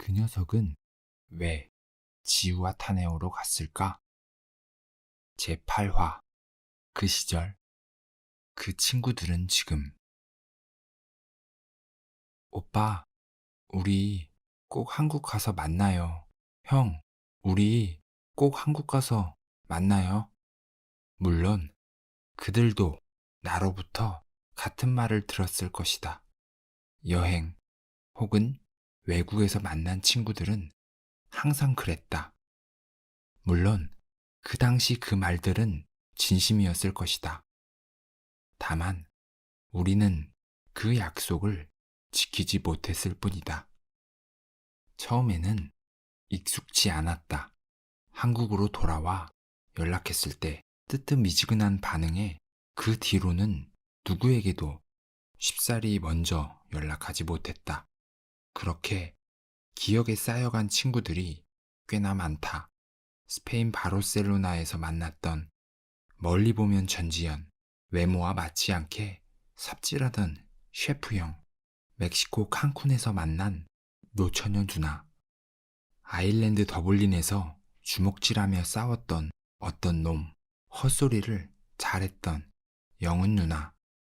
그 녀석은 왜 지우와 타네오로 갔을까? 제8화. 그 시절 그 친구들은 지금. 오빠, 우리 꼭 한국 가서 만나요. 형, 우리 꼭 한국 가서 만나요. 물론 그들도 나로부터 같은 말을 들었을 것이다. 여행 혹은 외국에서 만난 친구들은 항상 그랬다. 물론 그 당시 그 말들은 진심이었을 것이다. 다만 우리는 그 약속을 지키지 못했을 뿐이다. 처음에는 익숙치 않았다. 한국으로 돌아와 연락했을 때 뜨뜻미지근한 반응에 그 뒤로는 누구에게도 쉽사리 먼저 연락하지 못했다. 그렇게 기억에 쌓여간 친구들이 꽤나 많다. 스페인 바르셀로나에서 만났던 멀리 보면 전지현, 외모와 맞지 않게 삽질하던 셰프형, 멕시코 칸쿤에서 만난 노처녀 누나, 아일랜드 더블린에서 주먹질하며 싸웠던 어떤 놈, 헛소리를 잘했던 영은 누나,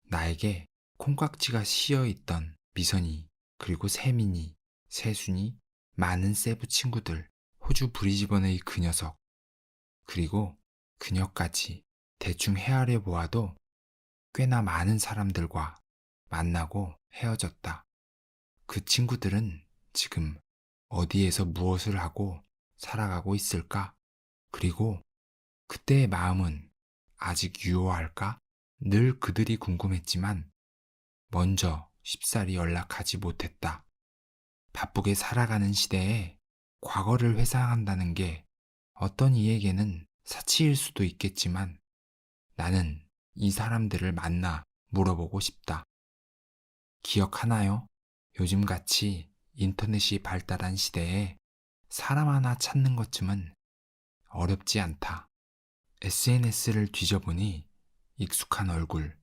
나에게 콩깍지가 씌어있던 미선이, 그리고 세민이, 세순이, 많은 세부 친구들, 호주 브리즈번의 그 녀석, 그리고 그녀까지 대충 헤아려 보아도 꽤나 많은 사람들과 만나고 헤어졌다. 그 친구들은 지금 어디에서 무엇을 하고 살아가고 있을까? 그리고 그때의 마음은 아직 유효할까? 늘 그들이 궁금했지만 먼저 쉽사리 연락하지 못했다. 바쁘게 살아가는 시대에 과거를 회상한다는 게 어떤 이에게는 사치일 수도 있겠지만 나는 이 사람들을 만나 물어보고 싶다. 기억하나요? 요즘같이 인터넷이 발달한 시대에 사람 하나 찾는 것쯤은 어렵지 않다. SNS를 뒤져보니 익숙한 얼굴,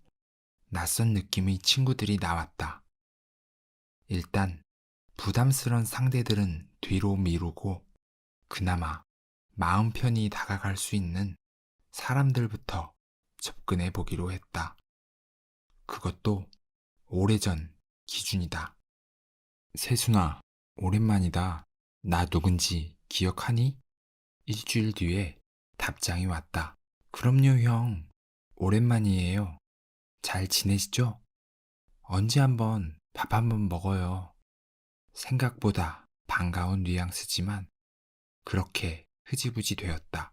낯선 느낌의 친구들이 나왔다. 일단 부담스런 상대들은 뒤로 미루고 그나마 마음 편히 다가갈 수 있는 사람들부터 접근해 보기로 했다. 그것도 오래전 기준이다. 세순아, 오랜만이다. 나 누군지 기억하니? 일주일 뒤에 답장이 왔다. 그럼요, 형. 오랜만이에요. 잘 지내시죠? 언제 한번 밥 한번 먹어요. 생각보다 반가운 뉘앙스지만 그렇게 흐지부지 되었다.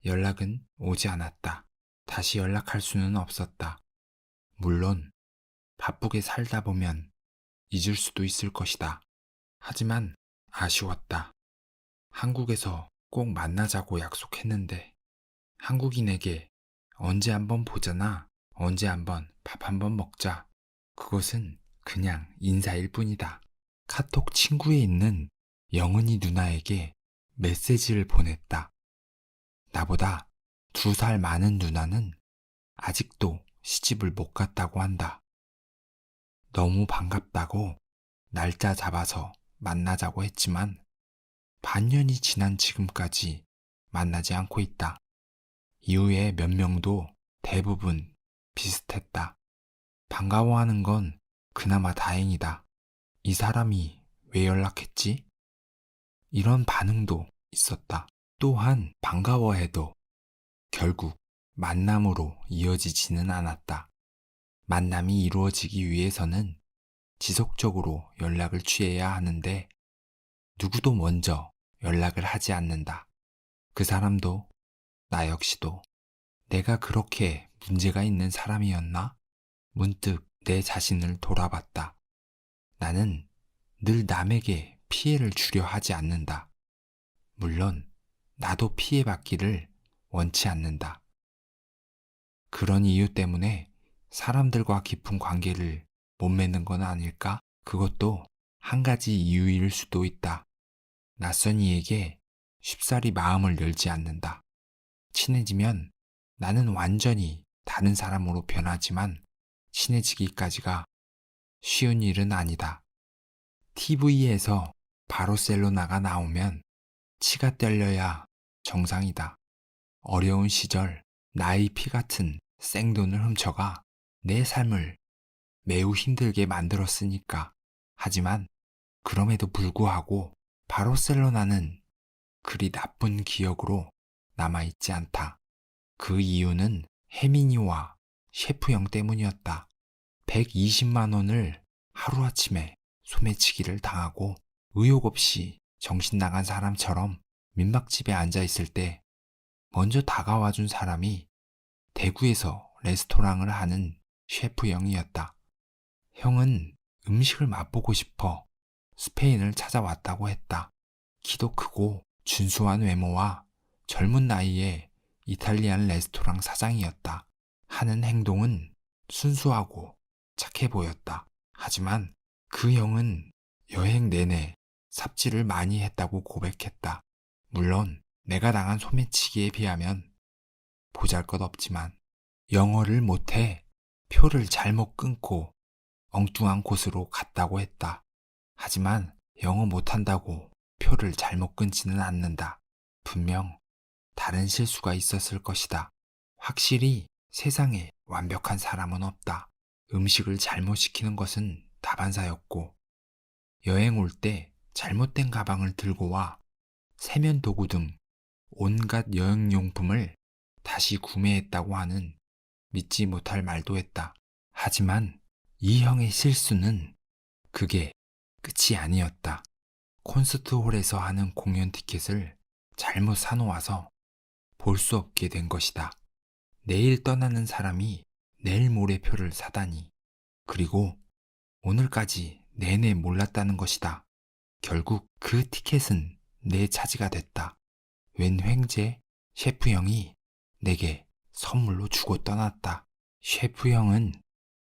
연락은 오지 않았다. 다시 연락할 수는 없었다. 물론 바쁘게 살다 보면 잊을 수도 있을 것이다. 하지만 아쉬웠다. 한국에서 꼭 만나자고 약속했는데 한국인에게 언제 한번 보자나, 언제 한번 밥 한번 먹자. 그것은 그냥 인사일 뿐이다. 카톡 친구에 있는 영은이 누나에게 메시지를 보냈다. 나보다 2살 많은 누나는 아직도 시집을 못 갔다고 한다. 너무 반갑다고 날짜 잡아서 만나자고 했지만 반년이 지난 지금까지 만나지 않고 있다. 이후에 몇 명도 대부분 비슷했다. 반가워하는 건 그나마 다행이다. 이 사람이 왜 연락했지? 이런 반응도 있었다. 또한 반가워해도 결국 만남으로 이어지지는 않았다. 만남이 이루어지기 위해서는 지속적으로 연락을 취해야 하는데 누구도 먼저 연락을 하지 않는다. 그 사람도 나 역시도 내가 그렇게 문제가 있는 사람이었나? 문득 내 자신을 돌아봤다. 나는 늘 남에게 피해를 주려 하지 않는다. 물론 나도 피해받기를 원치 않는다. 그런 이유 때문에 사람들과 깊은 관계를 못 맺는 건 아닐까? 그것도 한 가지 이유일 수도 있다. 낯선 이에게 쉽사리 마음을 열지 않는다. 친해지면 나는 완전히 다른 사람으로 변하지만 친해지기까지가 쉬운 일은 아니다. TV에서 바르셀로나가 나오면 치가 떨려야 정상이다. 어려운 시절 나의 피 같은 생돈을 훔쳐가 내 삶을 매우 힘들게 만들었으니까. 하지만 그럼에도 불구하고 바르셀로나는 그리 나쁜 기억으로 남아있지 않다. 그 이유는 혜민이와 셰프형 때문이었다. 120만 원을 하루아침에 소매치기를 당하고 의욕 없이 정신 나간 사람처럼 민박집에 앉아 있을 때 먼저 다가와준 사람이 대구에서 레스토랑을 하는 셰프형이었다. 형은 음식을 맛보고 싶어 스페인을 찾아왔다고 했다. 키도 크고 준수한 외모와 젊은 나이에 이탈리안 레스토랑 사장이었다. 하는 행동은 순수하고 착해 보였다. 하지만 그 형은 여행 내내 삽질을 많이 했다고 고백했다. 물론 내가 당한 소매치기에 비하면 보잘것없지만 영어를 못해 표를 잘못 끊고 엉뚱한 곳으로 갔다고 했다. 하지만 영어 못한다고 표를 잘못 끊지는 않는다. 분명 다른 실수가 있었을 것이다. 확실히 세상에 완벽한 사람은 없다. 음식을 잘못 시키는 것은 다반사였고, 여행 올 때 잘못된 가방을 들고 와 세면 도구 등 온갖 여행용품을 다시 구매했다고 하는 믿지 못할 말도 했다. 하지만 이 형의 실수는 그게 끝이 아니었다. 콘서트홀에서 하는 공연 티켓을 잘못 사놓아서 볼 수 없게 된 것이다. 내일 떠나는 사람이 내일 모레 표를 사다니. 그리고 오늘까지 내내 몰랐다는 것이다. 결국 그 티켓은 내 차지가 됐다. 웬 횡재 셰프 형이 내게 선물로 주고 떠났다. 셰프 형은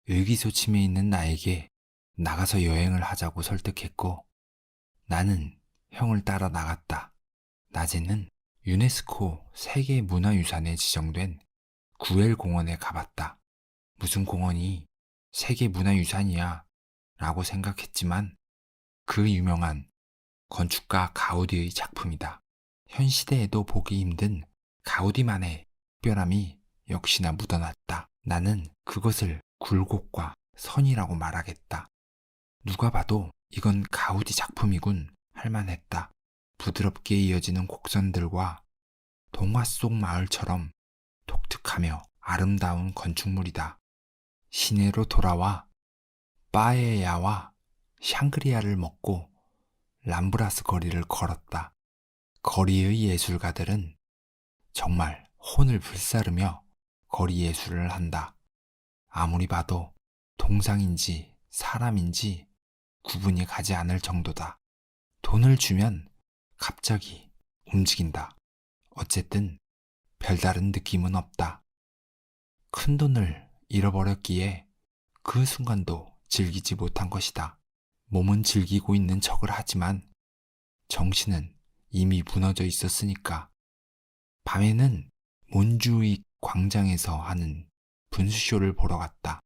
의기소침해 있는 나에게 나가서 여행을 하자고 설득했고, 나는 형을 따라 나갔다. 낮에는 유네스코 세계문화유산에 지정된 구엘 공원에 가봤다. 무슨 공원이 세계문화유산이야 라고 생각했지만 그 유명한 건축가 가우디의 작품이다. 현 시대에도 보기 힘든 가우디만의 특별함이 역시나 묻어났다. 나는 그것을 굴곡과 선이라고 말하겠다. 누가 봐도 이건 가우디 작품이군 할만했다. 부드럽게 이어지는 곡선들과 동화 속 마을처럼 독특하며 아름다운 건축물이다. 시내로 돌아와 빠에야와 샹그리아를 먹고 람브라스 거리를 걸었다. 거리의 예술가들은 정말 혼을 불사르며 거리 예술을 한다. 아무리 봐도 동상인지 사람인지 구분이 가지 않을 정도다. 돈을 주면 갑자기 움직인다. 어쨌든 별다른 느낌은 없다. 큰 돈을 잃어버렸기에 그 순간도 즐기지 못한 것이다. 몸은 즐기고 있는 척을 하지만 정신은 이미 무너져 있었으니까. 밤에는 몬주익 광장에서 하는 분수쇼를 보러 갔다.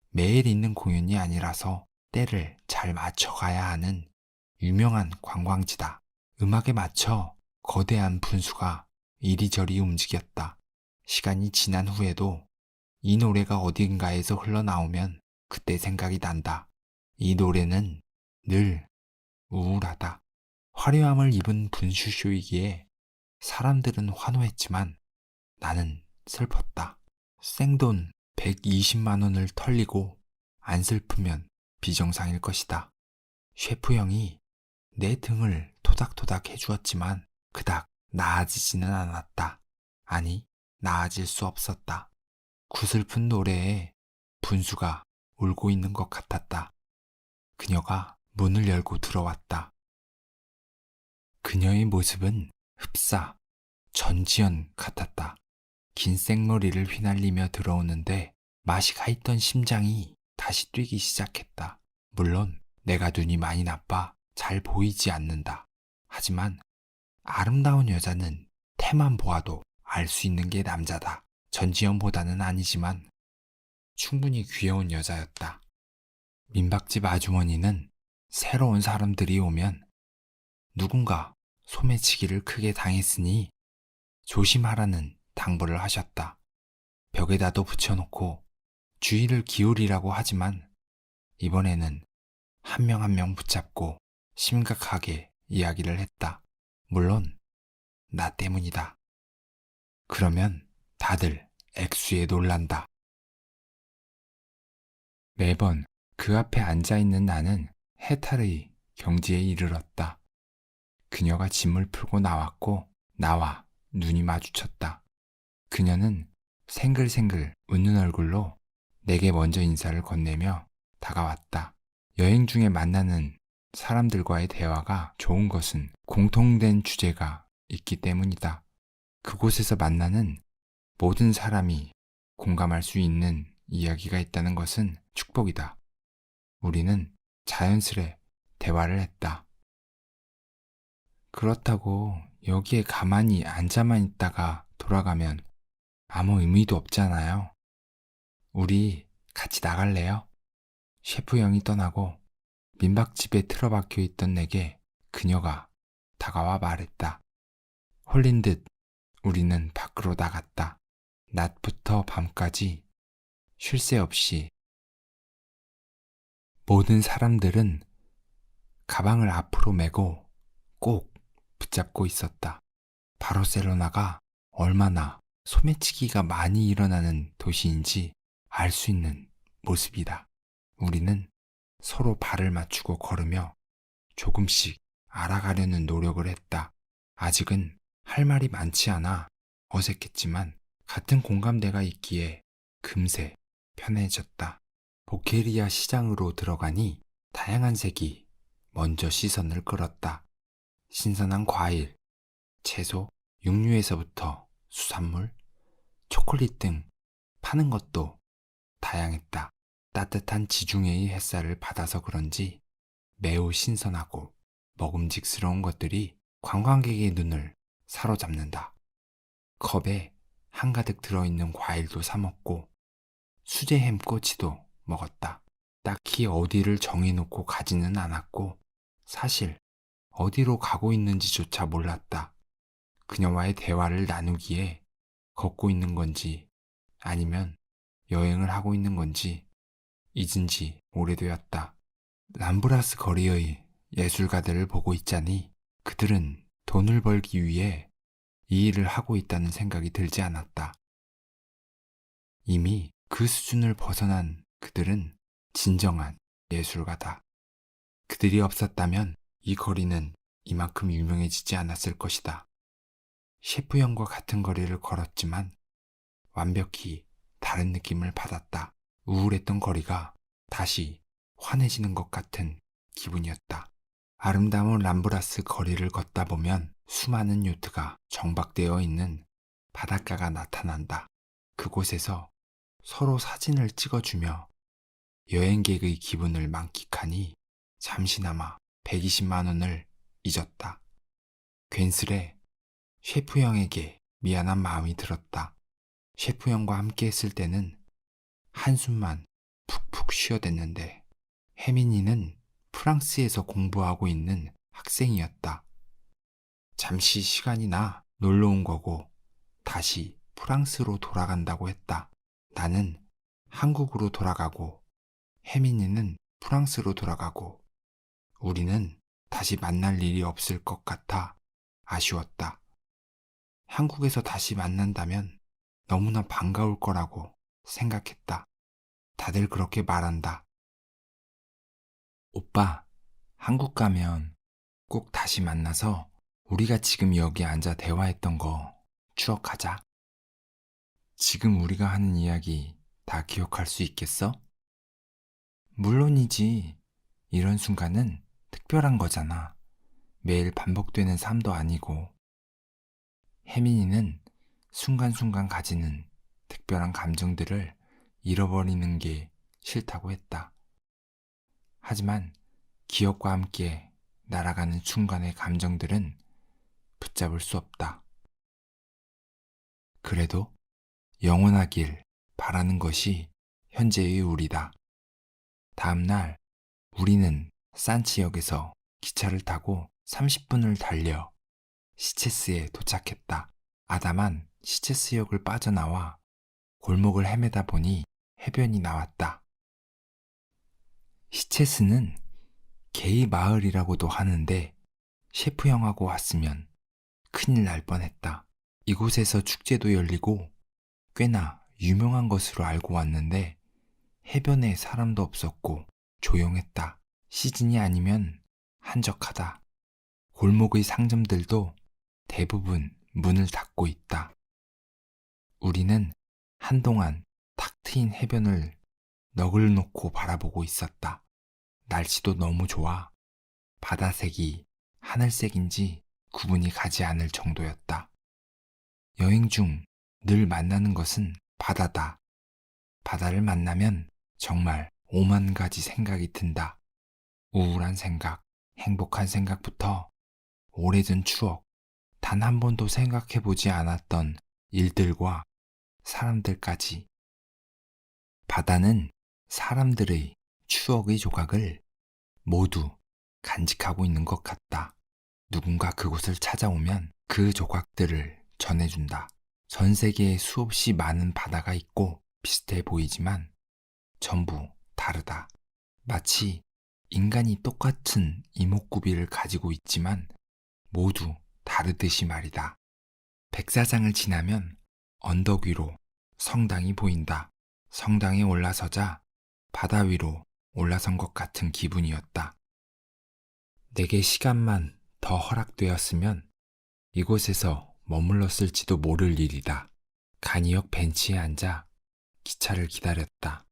매일 있는 공연이 아니라서 때를 잘 맞춰가야 하는 유명한 관광지다. 음악에 맞춰 거대한 분수가 이리저리 움직였다. 시간이 지난 후에도 이 노래가 어딘가에서 흘러나오면 그때 생각이 난다. 이 노래는 늘 우울하다. 화려함을 입은 분수쇼이기에 사람들은 환호했지만 나는 슬펐다. 생돈 120만 원을 털리고 안 슬프면 비정상일 것이다. 셰프 형이 내 등을 토닥토닥 해주었지만 그닥 나아지지는 않았다. 아니, 나아질 수 없었다. 구슬픈 노래에 분수가 울고 있는 것 같았다. 그녀가 문을 열고 들어왔다. 그녀의 모습은 흡사 전지현 같았다. 긴 생머리를 휘날리며 들어오는데 맛이 가있던 심장이 다시 뛰기 시작했다. 물론 내가 눈이 많이 나빠 잘 보이지 않는다. 하지만 아름다운 여자는 태만 보아도 알 수 있는 게 남자다. 전지현보다는 아니지만 충분히 귀여운 여자였다. 민박집 아주머니는 새로운 사람들이 오면 누군가 소매치기를 크게 당했으니 조심하라는 당부를 하셨다. 벽에다도 붙여놓고 주의를 기울이라고 하지만 이번에는 한 명 한 명 붙잡고 심각하게 이야기를 했다. 물론 나 때문이다. 그러면 다들 액수에 놀란다. 매번 그 앞에 앉아있는 나는 해탈의 경지에 이르렀다. 그녀가 짐을 풀고 나왔고 나와 눈이 마주쳤다. 그녀는 생글생글 웃는 얼굴로 내게 먼저 인사를 건네며 다가왔다. 여행 중에 만나는 사람들과의 대화가 좋은 것은 공통된 주제가 있기 때문이다. 그곳에서 만나는 모든 사람이 공감할 수 있는 이야기가 있다는 것은 축복이다. 우리는 자연스레 대화를 했다. 그렇다고 여기에 가만히 앉아만 있다가 돌아가면 아무 의미도 없잖아요. 우리 같이 나갈래요? 셰프 형이 떠나고 민박집에 틀어박혀 있던 내게 그녀가 다가와 말했다. 홀린 듯 우리는 밖으로 나갔다. 낮부터 밤까지 쉴 새 없이 모든 사람들은 가방을 앞으로 메고 꼭 붙잡고 있었다. 바르셀로나가 얼마나 소매치기가 많이 일어나는 도시인지 알 수 있는 모습이다. 우리는 서로 발을 맞추고 걸으며 조금씩 알아가려는 노력을 했다. 아직은 할 말이 많지 않아 어색했지만 같은 공감대가 있기에 금세 편해졌다. 보케리아 시장으로 들어가니 다양한 색이 먼저 시선을 끌었다. 신선한 과일, 채소, 육류에서부터 수산물, 초콜릿 등 파는 것도 다양했다. 따뜻한 지중해의 햇살을 받아서 그런지 매우 신선하고 먹음직스러운 것들이 관광객의 눈을 사로잡는다. 컵에 한가득 들어있는 과일도 사 먹고 수제햄 꼬치도 먹었다. 딱히 어디를 정해놓고 가지는 않았고 사실 어디로 가고 있는지조차 몰랐다. 그녀와의 대화를 나누기에 걷고 있는 건지 아니면 여행을 하고 있는 건지 잊은 지 오래되었다. 람브라스 거리의 예술가들을 보고 있자니 그들은 돈을 벌기 위해 이 일을 하고 있다는 생각이 들지 않았다. 이미 그 수준을 벗어난 그들은 진정한 예술가다. 그들이 없었다면 이 거리는 이만큼 유명해지지 않았을 것이다. 셰프 형과 같은 거리를 걸었지만 완벽히 다른 느낌을 받았다. 우울했던 거리가 다시 환해지는 것 같은 기분이었다. 아름다운 람브라스 거리를 걷다 보면 수많은 요트가 정박되어 있는 바닷가가 나타난다. 그곳에서 서로 사진을 찍어주며 여행객의 기분을 만끽하니 잠시나마 120만 원을 잊었다. 괜스레 셰프 형에게 미안한 마음이 들었다. 셰프 형과 함께 했을 때는 한숨만 푹푹 쉬어댔는데 혜민이는 프랑스에서 공부하고 있는 학생이었다. 잠시 시간이 나 놀러 온 거고 다시 프랑스로 돌아간다고 했다. 나는 한국으로 돌아가고 혜민이는 프랑스로 돌아가고 우리는 다시 만날 일이 없을 것 같아 아쉬웠다. 한국에서 다시 만난다면 너무나 반가울 거라고 생각했다. 다들 그렇게 말한다. 오빠, 한국 가면 꼭 다시 만나서 우리가 지금 여기 앉아 대화했던 거 추억하자. 지금 우리가 하는 이야기 다 기억할 수 있겠어? 물론이지. 이런 순간은 특별한 거잖아. 매일 반복되는 삶도 아니고. 혜민이는 순간순간 가지는 특별한 감정들을 잃어버리는 게 싫다고 했다. 하지만 기억과 함께 날아가는 순간의 감정들은 붙잡을 수 없다. 그래도 영원하길 바라는 것이 현재의 우리다. 다음 날 우리는 산치역에서 기차를 타고 30분을 달려 시체스에 도착했다. 아담한 시체스역을 빠져나와 골목을 헤매다 보니 해변이 나왔다. 시체스는 게이 마을이라고도 하는데 셰프 형하고 왔으면 큰일 날 뻔했다. 이곳에서 축제도 열리고 꽤나 유명한 것으로 알고 왔는데 해변에 사람도 없었고 조용했다. 시즌이 아니면 한적하다. 골목의 상점들도 대부분 문을 닫고 있다. 우리는 한동안 탁 트인 해변을 넋을 놓고 바라보고 있었다. 날씨도 너무 좋아 바다색이 하늘색인지 구분이 가지 않을 정도였다. 여행 중 늘 만나는 것은 바다다. 바다를 만나면 정말 오만 가지 생각이 든다. 우울한 생각, 행복한 생각부터 오래전 추억, 단 한 번도 생각해보지 않았던 일들과 사람들까지. 바다는 사람들의 추억의 조각을 모두 간직하고 있는 것 같다. 누군가 그곳을 찾아오면 그 조각들을 전해준다. 전 세계에 수없이 많은 바다가 있고 비슷해 보이지만 전부 다르다. 마치 인간이 똑같은 이목구비를 가지고 있지만 모두 다르듯이 말이다. 백사장을 지나면 언덕 위로 성당이 보인다. 성당에 올라서자 바다 위로 올라선 것 같은 기분이었다. 내게 시간만 더 허락되었으면 이곳에서 머물렀을지도 모를 일이다. 간이역 벤치에 앉아 기차를 기다렸다.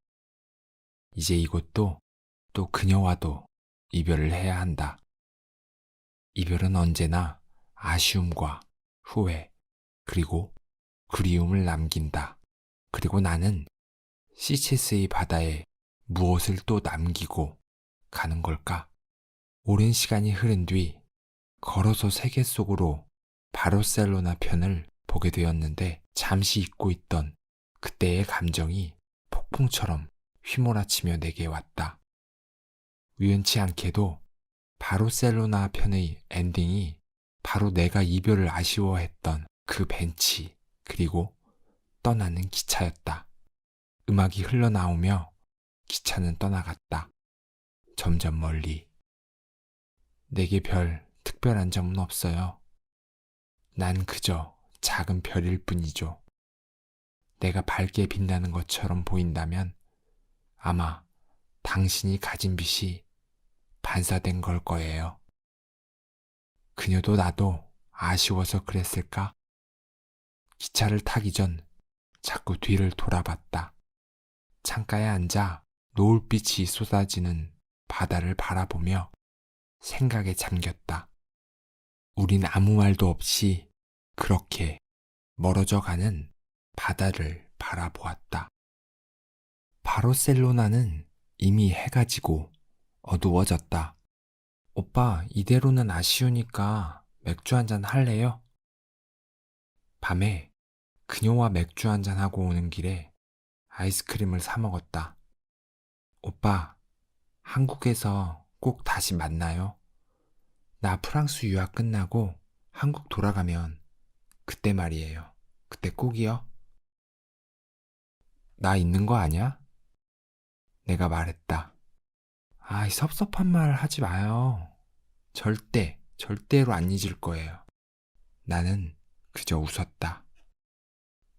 이제 이곳도 또 그녀와도 이별을 해야 한다. 이별은 언제나 아쉬움과 후회, 그리고 그리움을 남긴다. 그리고 나는 시체스의 바다에 무엇을 또 남기고 가는 걸까? 오랜 시간이 흐른 뒤 걸어서 세계 속으로 바르셀로나 편을 보게 되었는데 잠시 잊고 있던 그때의 감정이 폭풍처럼 휘몰아치며 내게 왔다. 우연치 않게도 바르셀로나 편의 엔딩이 바로 내가 이별을 아쉬워했던 그 벤치 그리고 떠나는 기차였다. 음악이 흘러나오며 기차는 떠나갔다. 점점 멀리. 내게 별 특별한 점은 없어요. 난 그저 작은 별일 뿐이죠. 내가 밝게 빛나는 것처럼 보인다면 아마 당신이 가진 빛이 반사된 걸 거예요. 그녀도 나도 아쉬워서 그랬을까? 기차를 타기 전 자꾸 뒤를 돌아봤다. 창가에 앉아 노을빛이 쏟아지는 바다를 바라보며 생각에 잠겼다. 우린 아무 말도 없이 그렇게 멀어져 가는 바다를 바라보았다. 바르셀로나는 이미 해가 지고 어두워졌다. 오빠, 이대로는 아쉬우니까 맥주 한잔 할래요? 밤에 그녀와 맥주 한잔 하고 오는 길에 아이스크림을 사 먹었다. 오빠, 한국에서 꼭 다시 만나요. 나 프랑스 유학 끝나고 한국 돌아가면 그때 말이에요. 그때 꼭이요. 나 있는 거 아냐? 내가 말했다. 아이, 섭섭한 말 하지 마요. 절대로 안 잊을 거예요. 나는 그저 웃었다.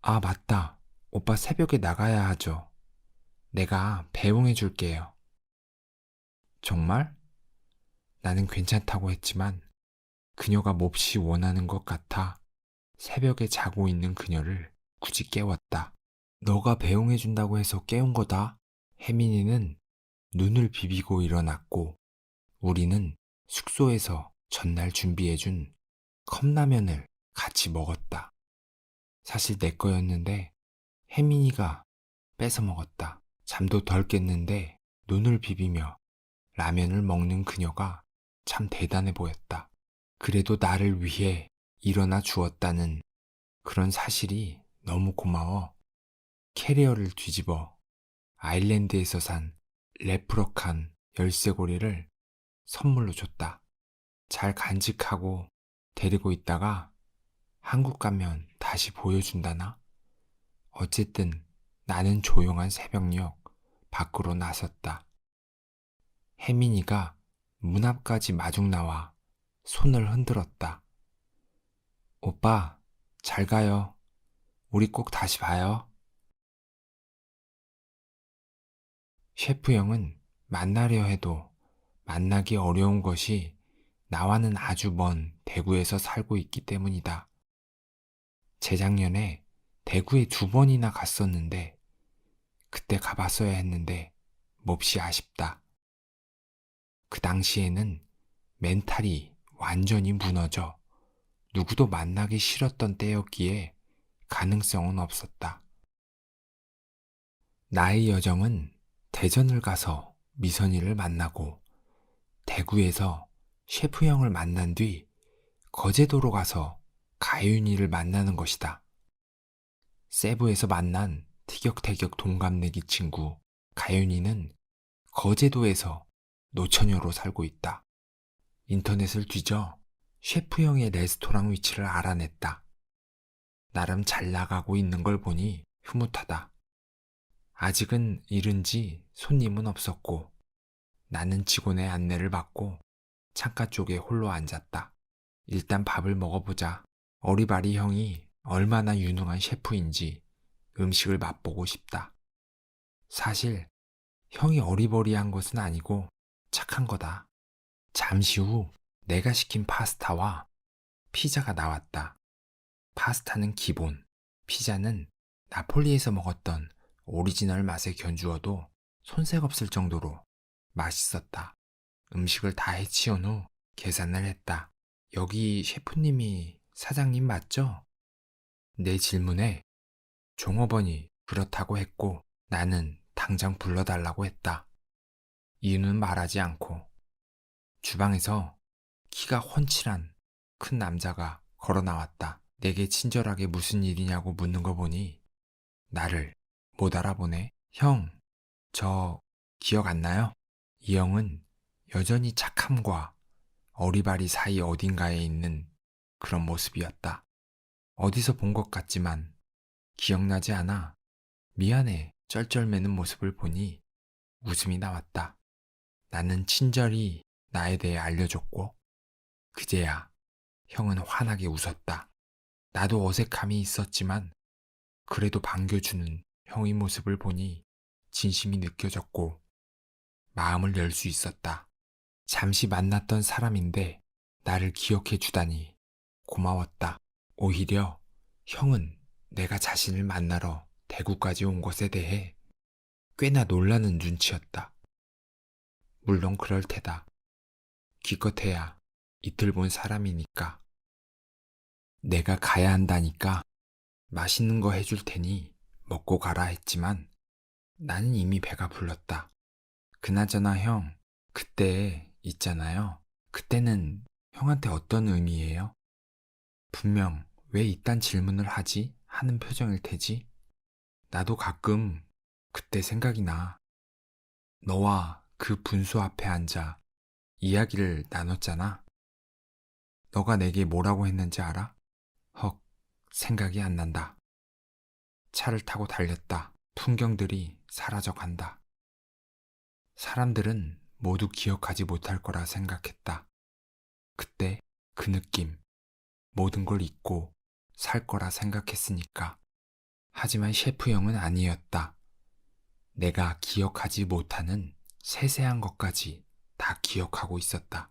아, 맞다. 오빠 새벽에 나가야 하죠. 내가 배웅해 줄게요. 정말? 나는 괜찮다고 했지만 그녀가 몹시 원하는 것 같아 새벽에 자고 있는 그녀를 굳이 깨웠다. 너가 배웅해 준다고 해서 깨운 거다. 혜민이는 눈을 비비고 일어났고 우리는 숙소에서 전날 준비해준 컵라면을 같이 먹었다. 사실 내 거였는데 혜민이가 뺏어 먹었다. 잠도 덜 깼는데 눈을 비비며 라면을 먹는 그녀가 참 대단해 보였다. 그래도 나를 위해 일어나 주었다는 그런 사실이 너무 고마워. 캐리어를 뒤집어 아일랜드에서 산 레프로칸 열쇠고리를 선물로 줬다. 잘 간직하고 데리고 있다가 한국 가면 다시 보여준다나? 어쨌든 나는 조용한 새벽녘 밖으로 나섰다. 혜민이가 문 앞까지 마중 나와 손을 흔들었다. 오빠, 잘 가요. 우리 꼭 다시 봐요. 셰프 형은 만나려 해도 만나기 어려운 것이 나와는 아주 먼 대구에서 살고 있기 때문이다. 재작년에 대구에 2번이나 갔었는데 그때 가봤어야 했는데 몹시 아쉽다. 그 당시에는 멘탈이 완전히 무너져 누구도 만나기 싫었던 때였기에 가능성은 없었다. 나의 여정은 대전을 가서 미선이를 만나고 대구에서 셰프 형을 만난 뒤 거제도로 가서 가윤이를 만나는 것이다. 세부에서 만난 티격태격 동갑내기 친구 가윤이는 거제도에서 노처녀로 살고 있다. 인터넷을 뒤져 셰프 형의 레스토랑 위치를 알아냈다. 나름 잘 나가고 있는 걸 보니 흐뭇하다. 아직은 이른지 손님은 없었고 나는 직원의 안내를 받고 창가 쪽에 홀로 앉았다. 일단 밥을 먹어보자. 어리바리 형이 얼마나 유능한 셰프인지 음식을 맛보고 싶다. 사실 형이 어리버리한 것은 아니고 착한 거다. 잠시 후 내가 시킨 파스타와 피자가 나왔다. 파스타는 기본, 피자는 나폴리에서 먹었던 오리지널 맛에 견주어도 손색 없을 정도로 맛있었다. 음식을 다 해치운 후 계산을 했다. 여기 셰프님이 사장님 맞죠? 내 질문에 종업원이 그렇다고 했고 나는 당장 불러달라고 했다. 이유는 말하지 않고 주방에서 키가 훤칠한 큰 남자가 걸어 나왔다. 내게 친절하게 무슨 일이냐고 묻는 거 보니 나를 못 알아보네. 형, 저 기억 안 나요? 이 형은 여전히 착함과 어리바리 사이 어딘가에 있는 그런 모습이었다. 어디서 본 것 같지만 기억나지 않아. 미안해 쩔쩔매는 모습을 보니 웃음이 나왔다. 나는 친절히 나에 대해 알려줬고 그제야 형은 환하게 웃었다. 나도 어색함이 있었지만 그래도 반겨주는 형의 모습을 보니 진심이 느껴졌고 마음을 열 수 있었다. 잠시 만났던 사람인데 나를 기억해 주다니 고마웠다. 오히려 형은 내가 자신을 만나러 대구까지 온 것에 대해 꽤나 놀라는 눈치였다. 물론 그럴 테다. 기껏해야 이틀 본 사람이니까. 내가 가야 한다니까 맛있는 거 해줄 테니 먹고 가라 했지만 나는 이미 배가 불렀다. 그나저나 형, 그때 있잖아요. 그때는 형한테 어떤 의미예요? 분명 왜 이딴 질문을 하지? 하는 표정일 테지? 나도 가끔 그때 생각이 나. 너와 그 분수 앞에 앉아 이야기를 나눴잖아. 너가 내게 뭐라고 했는지 알아? 헉, 생각이 안 난다. 차를 타고 달렸다. 풍경들이 사라져 간다. 사람들은 모두 기억하지 못할 거라 생각했다. 그때 그 느낌, 모든 걸 잊고 살 거라 생각했으니까. 하지만 셰프 형은 아니었다. 내가 기억하지 못하는 세세한 것까지 다 기억하고 있었다.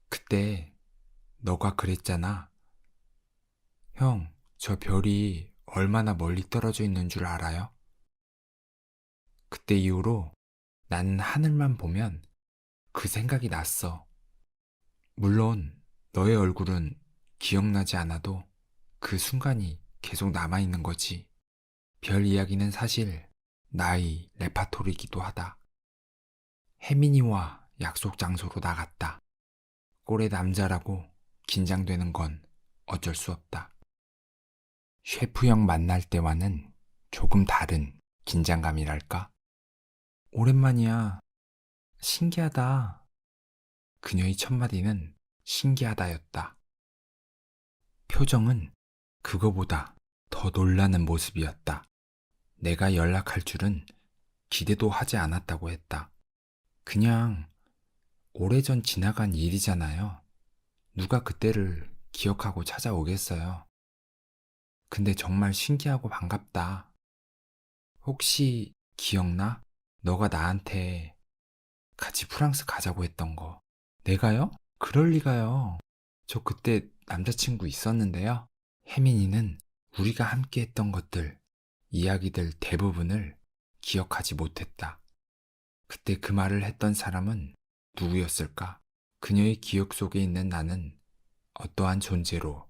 그때 너가 그랬잖아. 형, 저 별이 얼마나 멀리 떨어져 있는 줄 알아요? 그때 이후로 나는 하늘만 보면 그 생각이 났어. 물론 너의 얼굴은 기억나지 않아도 그 순간이 계속 남아있는 거지. 별 이야기는 사실 나의 레파토리이기도 하다. 혜민이와 약속 장소로 나갔다. 꼴의 남자라고 긴장되는 건 어쩔 수 없다. 셰프 형 만날 때와는 조금 다른 긴장감이랄까? 오랜만이야. 신기하다. 그녀의 첫마디는 신기하다였다. 표정은 그거보다 더 놀라는 모습이었다. 내가 연락할 줄은 기대도 하지 않았다고 했다. 그냥 오래전 지나간 일이잖아요. 누가 그때를 기억하고 찾아오겠어요. 근데 정말 신기하고 반갑다. 혹시 기억나? 너가 나한테 같이 프랑스 가자고 했던 거. 내가요? 그럴 리가요. 저 그때 남자친구 있었는데요. 혜민이는 우리가 함께 했던 것들, 이야기들 대부분을 기억하지 못했다. 그때 그 말을 했던 사람은 누구였을까? 그녀의 기억 속에 있는 나는 어떠한 존재로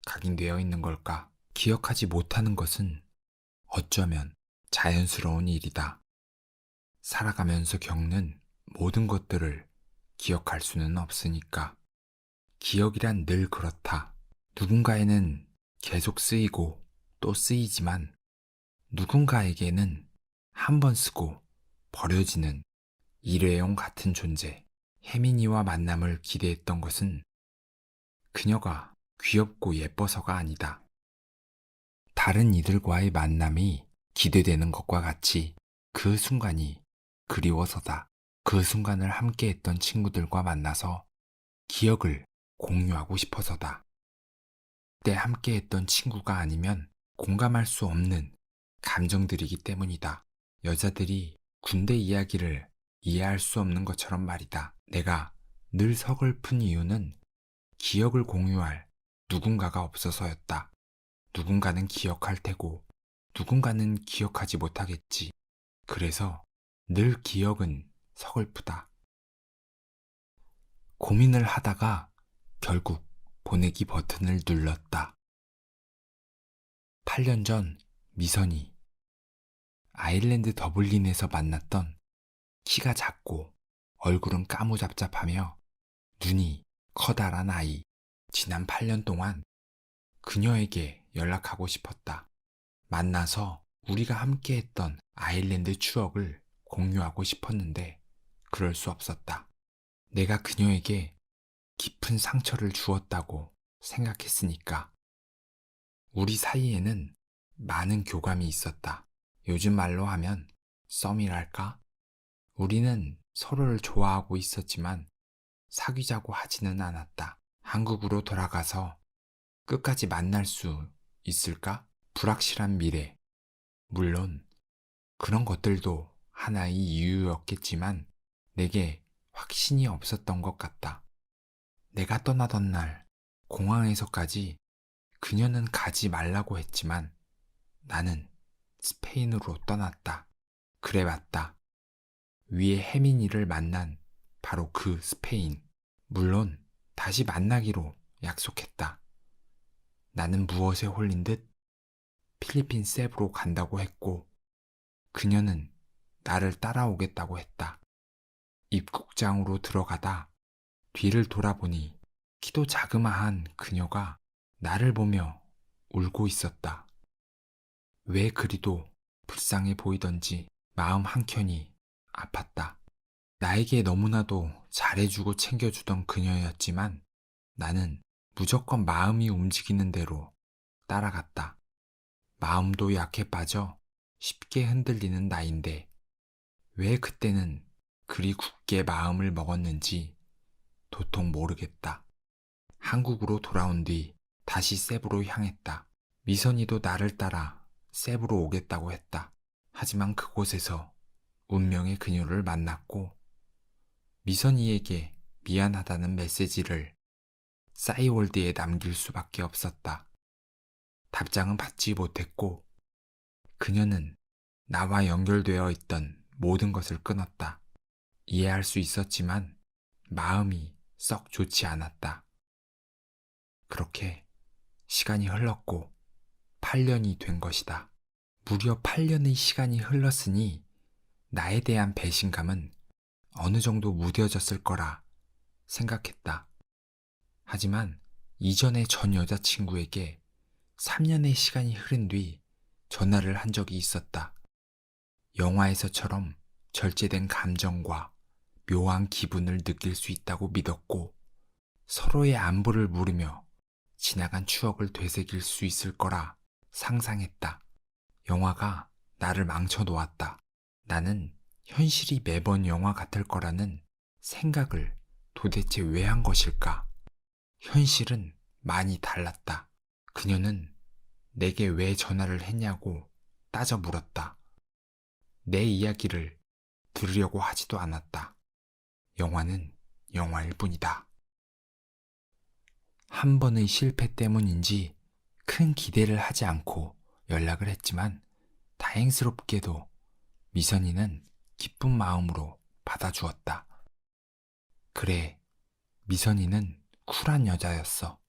각인되어 있는 걸까? 기억하지 못하는 것은 어쩌면 자연스러운 일이다. 살아가면서 겪는 모든 것들을 기억할 수는 없으니까. 기억이란 늘 그렇다. 누군가에는 계속 쓰이고 또 쓰이지만 누군가에게는 한 번 쓰고 버려지는 일회용 같은 존재. 혜민이와 만남을 기대했던 것은 그녀가 귀엽고 예뻐서가 아니다. 다른 이들과의 만남이 기대되는 것과 같이 그 순간이 그리워서다. 그 순간을 함께했던 친구들과 만나서 기억을 공유하고 싶어서다. 그때 함께했던 친구가 아니면 공감할 수 없는 감정들이기 때문이다. 여자들이 군대 이야기를 이해할 수 없는 것처럼 말이다. 내가 늘 서글픈 이유는 기억을 공유할 누군가가 없어서였다. 누군가는 기억할 테고 누군가는 기억하지 못하겠지. 그래서 늘 기억은 서글프다. 고민을 하다가 결국 보내기 버튼을 눌렀다. 8년 전 미선이 아일랜드 더블린에서 만났던 키가 작고 얼굴은 까무잡잡하며 눈이 커다란 아이. 지난 8년 동안 그녀에게 연락하고 싶었다. 만나서 우리가 함께했던 아일랜드 추억을 공유하고 싶었는데 그럴 수 없었다. 내가 그녀에게 깊은 상처를 주었다고 생각했으니까. 우리 사이에는 많은 교감이 있었다. 요즘 말로 하면 썸이랄까? 우리는 서로를 좋아하고 있었지만 사귀자고 하지는 않았다. 한국으로 돌아가서 끝까지 만날 수 있을까? 불확실한 미래. 물론 그런 것들도 하나의 이유였겠지만 내게 확신이 없었던 것 같다. 내가 떠나던 날 공항에서까지 그녀는 가지 말라고 했지만 나는 스페인으로 떠났다. 그래 맞다. 위에 혜민이를 만난 바로 그 스페인. 물론 다시 만나기로 약속했다. 나는 무엇에 홀린 듯 필리핀 세부로 간다고 했고 그녀는 나를 따라오겠다고 했다. 입국장으로 들어가다 뒤를 돌아보니 키도 자그마한 그녀가 나를 보며 울고 있었다. 왜 그리도 불쌍해 보이던지 마음 한켠이 아팠다. 나에게 너무나도 잘해주고 챙겨주던 그녀였지만 나는 무조건 마음이 움직이는 대로 따라갔다. 마음도 약해 빠져 쉽게 흔들리는 나인데 왜 그때는 그리 굳게 마음을 먹었는지 도통 모르겠다. 한국으로 돌아온 뒤 다시 세부로 향했다. 미선이도 나를 따라 세부로 오겠다고 했다. 하지만 그곳에서 운명의 그녀를 만났고 미선이에게 미안하다는 메시지를 싸이월드에 남길 수밖에 없었다. 답장은 받지 못했고 그녀는 나와 연결되어 있던 모든 것을 끊었다. 이해할 수 있었지만 마음이 썩 좋지 않았다. 그렇게 시간이 흘렀고 8년이 된 것이다. 무려 8년의 시간이 흘렀으니 나에 대한 배신감은 어느 정도 무뎌졌을 거라 생각했다. 하지만 이전의 전 여자친구에게 3년의 시간이 흐른 뒤 전화를 한 적이 있었다. 영화에서처럼 절제된 감정과 묘한 기분을 느낄 수 있다고 믿었고 서로의 안부를 물으며 지나간 추억을 되새길 수 있을 거라 상상했다. 영화가 나를 망쳐놓았다. 나는 현실이 매번 영화 같을 거라는 생각을 도대체 왜 한 것일까? 현실은 많이 달랐다. 그녀는 내게 왜 전화를 했냐고 따져 물었다. 내 이야기를 들으려고 하지도 않았다. 영화는 영화일 뿐이다. 한 번의 실패 때문인지 큰 기대를 하지 않고 연락을 했지만 다행스럽게도 미선이는 기쁜 마음으로 받아주었다. 그래, 미선이는 쿨한 여자였어.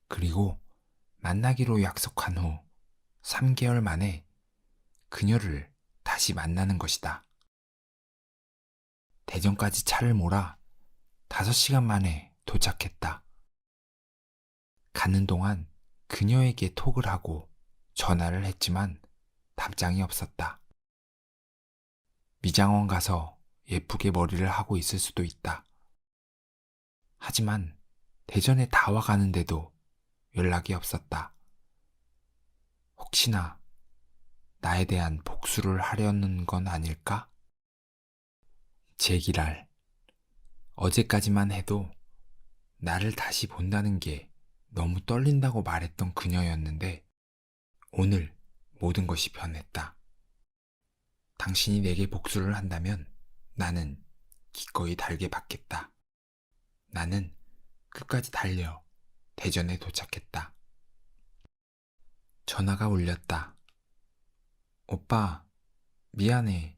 그리고 만나기로 약속한 후 3개월 만에 그녀를 다시 만나는 것이다. 대전까지 차를 몰아 5시간 만에 도착했다. 가는 동안 그녀에게 톡을 하고 전화를 했지만 답장이 없었다. 미장원 가서 예쁘게 머리를 하고 있을 수도 있다. 하지만 대전에 다 와가는데도 연락이 없었다. 혹시나 나에 대한 복수를 하려는 건 아닐까? 제기랄. 어제까지만 해도 나를 다시 본다는 게 너무 떨린다고 말했던 그녀였는데 오늘 모든 것이 변했다. 당신이 내게 복수를 한다면 나는 기꺼이 달게 받겠다. 나는 끝까지 달려 대전에 도착했다. 전화가 울렸다. 오빠, 미안해.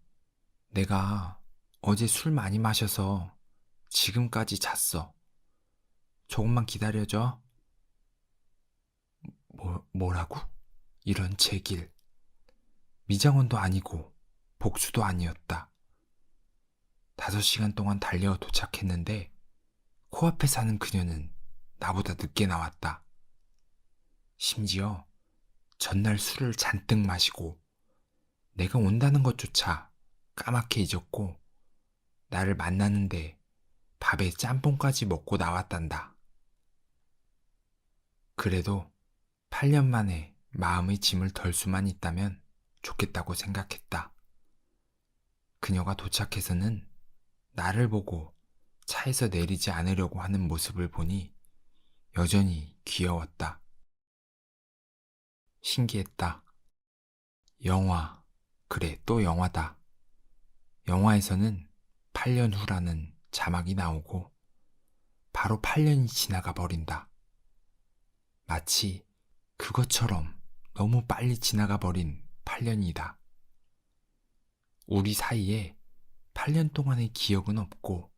내가 어제 술 많이 마셔서 지금까지 잤어. 조금만 기다려줘. 뭐라고? 이런 제길. 미장원도 아니고 복수도 아니었다. 5시간 동안 달려 도착했는데 코앞에 사는 그녀는 나보다 늦게 나왔다. 심지어 전날 술을 잔뜩 마시고 내가 온다는 것조차 까맣게 잊었고 나를 만나는데 밥에 짬뽕까지 먹고 나왔단다. 그래도 8년 만에 마음의 짐을 덜 수만 있다면 좋겠다고 생각했다. 그녀가 도착해서는 나를 보고 차에서 내리지 않으려고 하는 모습을 보니 여전히 귀여웠다. 신기했다. 영화, 그래 또 영화다. 영화에서는 8년 후라는 자막이 나오고 바로 8년이 지나가 버린다. 마치 그것처럼 너무 빨리 지나가 버린 8년이다. 우리 사이에 8년 동안의 기억은 없고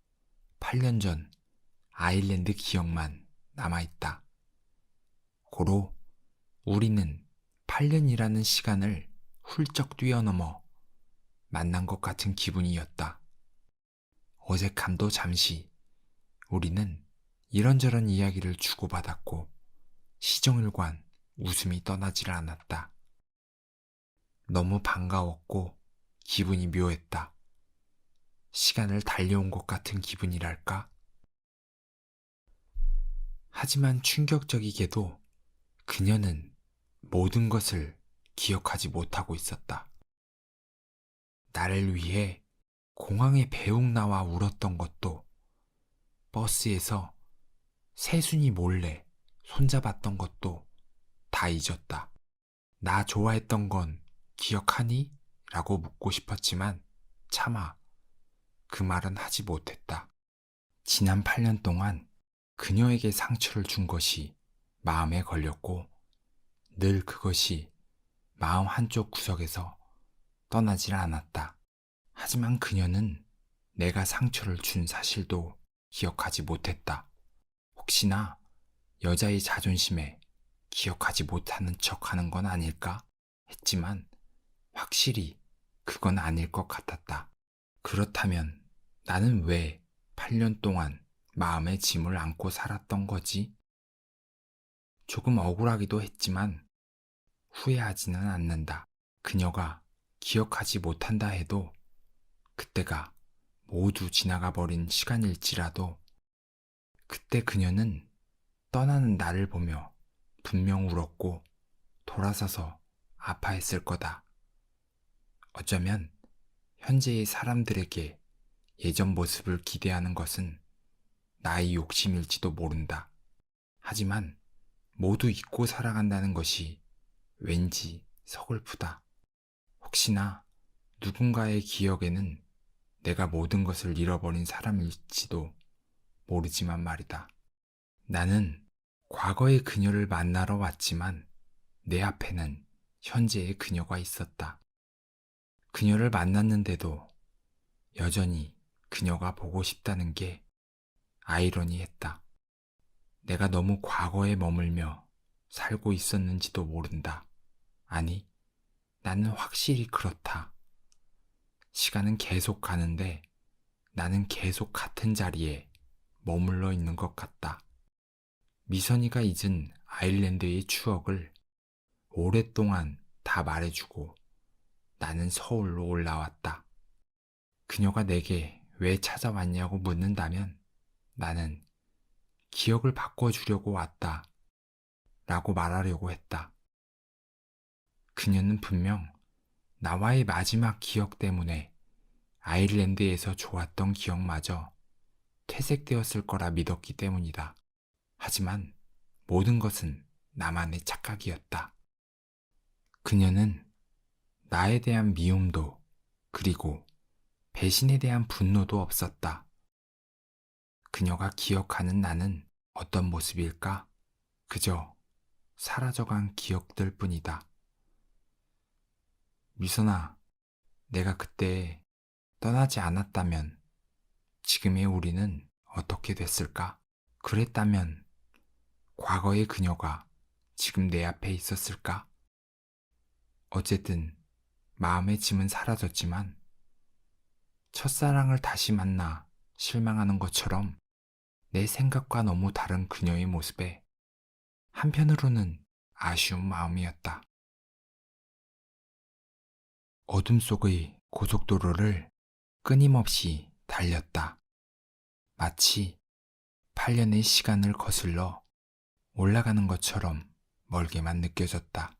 8년 전 아일랜드 기억만 남아있다. 고로 우리는 8년이라는 시간을 훌쩍 뛰어넘어 만난 것 같은 기분이었다. 어색함도 잠시 우리는 이런저런 이야기를 주고받았고 시종일관 웃음이 떠나질 않았다. 너무 반가웠고 기분이 묘했다. 시간을 달려온 것 같은 기분이랄까? 하지만 충격적이게도 그녀는 모든 것을 기억하지 못하고 있었다. 나를 위해 공항에 배웅 나와 울었던 것도, 버스에서 세순이 몰래 손잡았던 것도 다 잊었다. 나 좋아했던 건 기억하니? 라고 묻고 싶었지만 차마 그 말은 하지 못했다. 지난 8년 동안 그녀에게 상처를 준 것이 마음에 걸렸고 늘 그것이 마음 한쪽 구석에서 떠나질 않았다. 하지만 그녀는 내가 상처를 준 사실도 기억하지 못했다. 혹시나 여자의 자존심에 기억하지 못하는 척 하는 건 아닐까 했지만 확실히 그건 아닐 것 같았다. 그렇다면 나는 왜 8년 동안 마음의 짐을 안고 살았던 거지? 조금 억울하기도 했지만 후회하지는 않는다. 그녀가 기억하지 못한다 해도 그때가 모두 지나가 버린 시간일지라도 그때 그녀는 떠나는 나를 보며 분명 울었고 돌아서서 아파했을 거다. 어쩌면 현재의 사람들에게 예전 모습을 기대하는 것은 나의 욕심일지도 모른다. 하지만 모두 잊고 살아간다는 것이 왠지 서글프다. 혹시나 누군가의 기억에는 내가 모든 것을 잃어버린 사람일지도 모르지만 말이다. 나는 과거의 그녀를 만나러 왔지만 내 앞에는 현재의 그녀가 있었다. 그녀를 만났는데도 여전히 그녀가 보고 싶다는 게 아이러니했다. 내가 너무 과거에 머물며 살고 있었는지도 모른다. 아니, 나는 확실히 그렇다. 시간은 계속 가는데 나는 계속 같은 자리에 머물러 있는 것 같다. 미선이가 잊은 아일랜드의 추억을 오랫동안 다 말해주고 나는 서울로 올라왔다. 그녀가 내게 왜 찾아왔냐고 묻는다면 나는 기억을 바꿔주려고 왔다 라고 말하려고 했다. 그녀는 분명 나와의 마지막 기억 때문에 아일랜드에서 좋았던 기억마저 퇴색되었을 거라 믿었기 때문이다. 하지만 모든 것은 나만의 착각이었다. 그녀는 나에 대한 미움도 그리고 배신에 대한 분노도 없었다. 그녀가 기억하는 나는 어떤 모습일까? 그저 사라져간 기억들 뿐이다. 미선아, 내가 그때 떠나지 않았다면 지금의 우리는 어떻게 됐을까? 그랬다면 과거의 그녀가 지금 내 앞에 있었을까? 어쨌든 마음의 짐은 사라졌지만 첫사랑을 다시 만나 실망하는 것처럼 내 생각과 너무 다른 그녀의 모습에 한편으로는 아쉬운 마음이었다. 어둠 속의 고속도로를 끊임없이 달렸다. 마치 8년의 시간을 거슬러 올라가는 것처럼 멀게만 느껴졌다.